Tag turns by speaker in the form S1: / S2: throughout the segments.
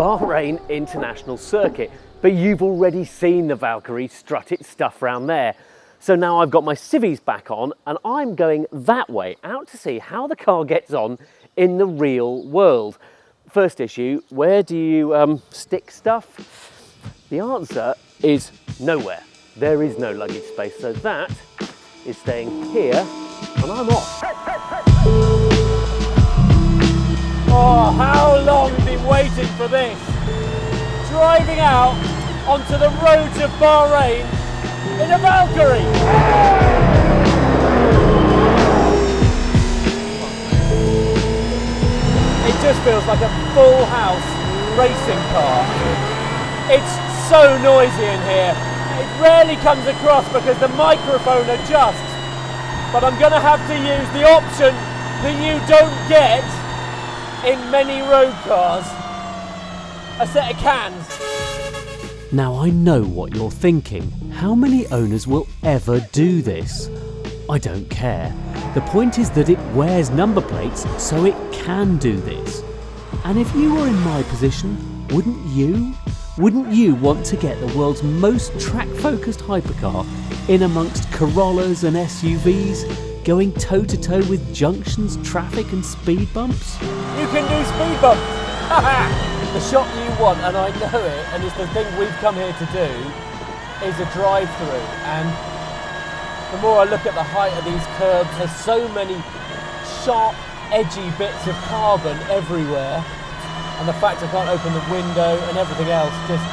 S1: Bahrain International Circuit, but you've already seen the Valkyrie strut its stuff round there. So now I've got my civvies back on and I'm going that way, out to see how the car gets on in the real world. First issue, where do you stick stuff? The answer is nowhere. There is no luggage space, so that is staying here and I'm off. Oh, how long have we been waiting for this? Driving out onto the roads of Bahrain in a Valkyrie. It just feels like a full house racing car. It's so noisy in here. It rarely comes across because the microphone adjusts, but I'm going to have to use the option that you don't get in many road cars, a set of cans.
S2: Now I know what you're thinking. How many owners will ever do this? I don't care. The point is that it wears number plates so it can do this. And if you were in my position, wouldn't you? Wouldn't you want to get the world's most track-focused hypercar in amongst Corollas and SUVs, going toe-to-toe with junctions, traffic and speed bumps?
S1: You can do speed bumps! The shot you want, and I know it, and it's the thing we've come here to do, is a drive-through. And the more I look at the height of these curbs, there's so many sharp, edgy bits of carbon everywhere. And the fact I can't open the window and everything else, just,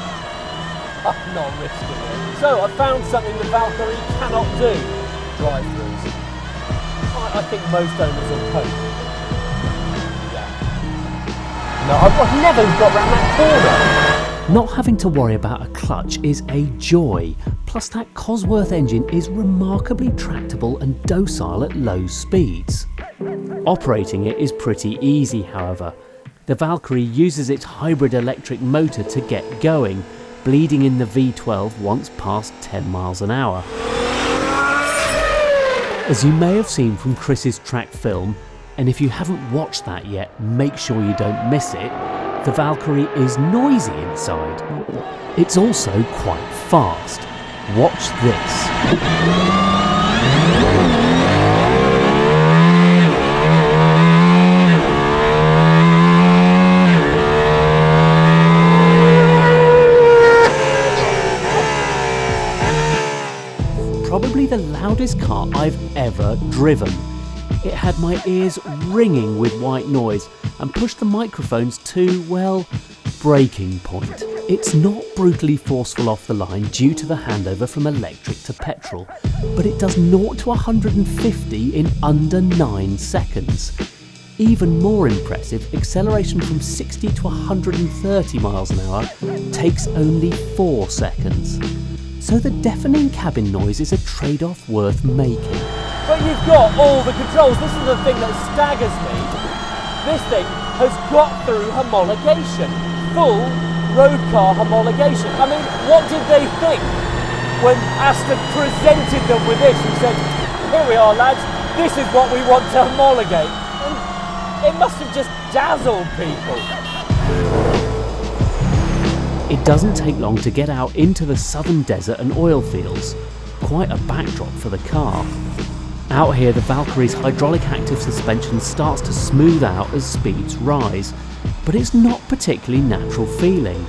S1: I'm not risking it. So I found something the Valkyrie cannot do, drive-throughs. I think most owners will cope. Yeah. No, I've never got round that corner.
S2: Not having to worry about a clutch is a joy. Plus that Cosworth engine is remarkably tractable and docile at low speeds. Operating it is pretty easy, however. The Valkyrie uses its hybrid electric motor to get going, bleeding in the V12 once past 10 miles an hour. As you may have seen from Chris's track film, and if you haven't watched that yet, make sure you don't miss it, the Valkyrie is noisy inside. It's also quite fast. Watch this. Probably the loudest car I've ever driven. It had my ears ringing with white noise and pushed the microphones to, well, breaking point. It's not brutally forceful off the line due to the handover from electric to petrol, but it does 0 to 150 in under 9 seconds. Even more impressive, acceleration from 60 to 130 miles an hour takes only 4 seconds. So the deafening cabin noise is a trade-off worth making.
S1: But you've got all the controls. This is the thing that staggers me. This thing has got through homologation. Full road car homologation. I mean, what did they think when Aston presented them with this and said, here we are lads, this is what we want to homologate. And it must have just dazzled people.
S2: It doesn't take long to get out into the southern desert and oil fields. Quite a backdrop for the car. Out here, the Valkyrie's hydraulic active suspension starts to smooth out as speeds rise, but it's not particularly natural feeling.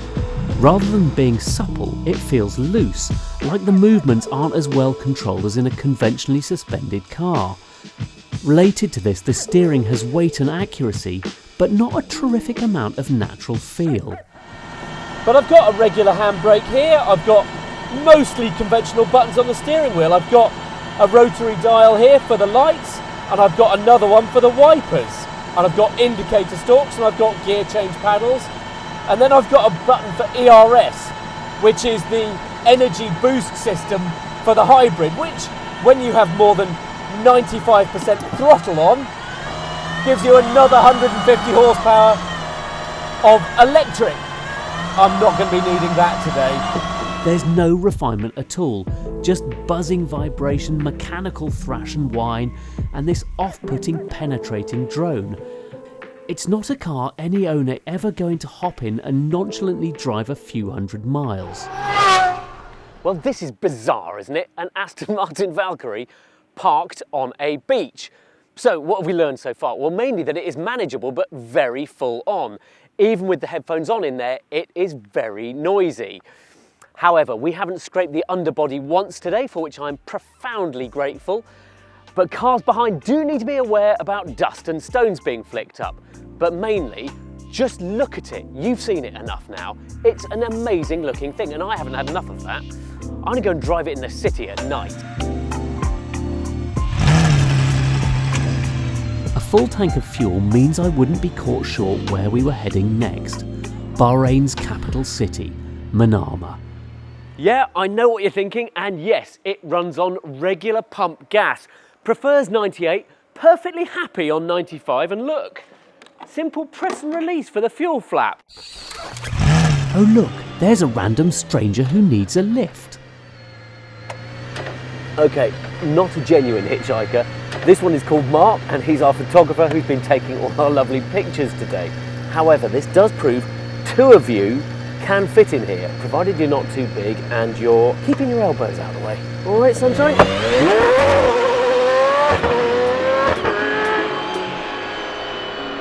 S2: Rather than being supple, it feels loose, like the movements aren't as well controlled as in a conventionally suspended car. Related to this, the steering has weight and accuracy, but not a terrific amount of natural feel.
S1: But I've got a regular handbrake here, I've got mostly conventional buttons on the steering wheel, I've got a rotary dial here for the lights, and I've got another one for the wipers, and I've got indicator stalks, and I've got gear change paddles, and then I've got a button for ERS, which is the energy boost system for the hybrid, which, when you have more than 95% throttle on, gives you another 150 horsepower of electric. I'm not going to be needing that today.
S2: There's no refinement at all, just buzzing vibration, mechanical thrash and whine, and this off-putting penetrating drone. It's not a car any owner ever going to hop in and nonchalantly drive a few hundred miles.
S3: Well, this is bizarre, isn't it? An Aston Martin Valkyrie parked on a beach. So what have we learned so far? Well, mainly that it is manageable but very full on. Even with the headphones on in there, it is very noisy. However, we haven't scraped the underbody once today, for which I'm profoundly grateful. But cars behind do need to be aware about dust and stones being flicked up. But mainly, just look at it. You've seen it enough now. It's an amazing looking thing, and I haven't had enough of that. I'm gonna go and drive it in the city at night.
S2: A full tank of fuel means I wouldn't be caught short where we were heading next. Bahrain's capital city, Manama.
S3: Yeah, I know what you're thinking, and yes, it runs on regular pump gas. Prefers 98, perfectly happy on 95, and look, simple press and release for the fuel flap.
S2: Oh look, there's a random stranger who needs a lift.
S3: Okay, not a genuine hitchhiker. This one is called Mark, and he's our photographer who's been taking all our lovely pictures today. However, this does prove 2 of you can fit in here, provided you're not too big and you're keeping your elbows out of the way. All right, sunshine?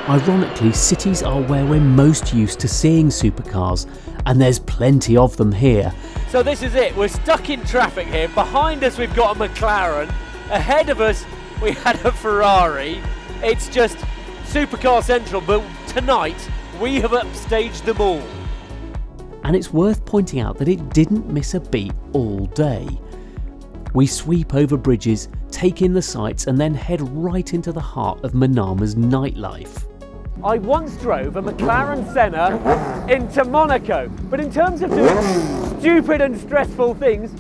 S2: Ironically, cities are where we're most used to seeing supercars, and there's plenty of them here.
S1: So this is it, we're stuck in traffic here. Behind us we've got a McLaren, ahead of us we had a Ferrari. It's just supercar central, but tonight we have upstaged them all.
S2: And it's worth pointing out that it didn't miss a beat all day. We sweep over bridges, take in the sights, and then head right into the heart of Manama's nightlife.
S1: I once drove a McLaren Senna into Monaco, but in terms of doing stupid and stressful things,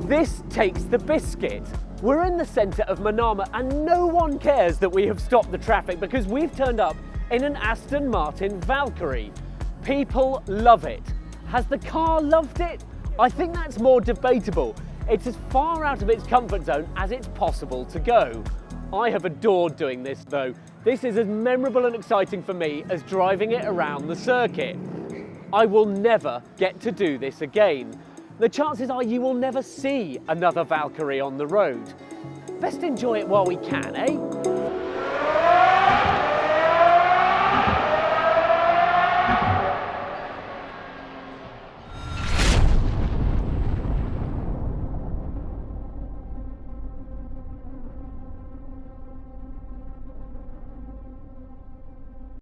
S1: this takes the biscuit. We're in the centre of Manama and no one cares that we have stopped the traffic because we've turned up in an Aston Martin Valkyrie. People love it. Has the car loved it? I think that's more debatable. It's as far out of its comfort zone as it's possible to go. I have adored doing this though. This is as memorable and exciting for me as driving it around the circuit. I will never get to do this again. The chances are you will never see another Valkyrie on the road. Best enjoy it while we can, eh?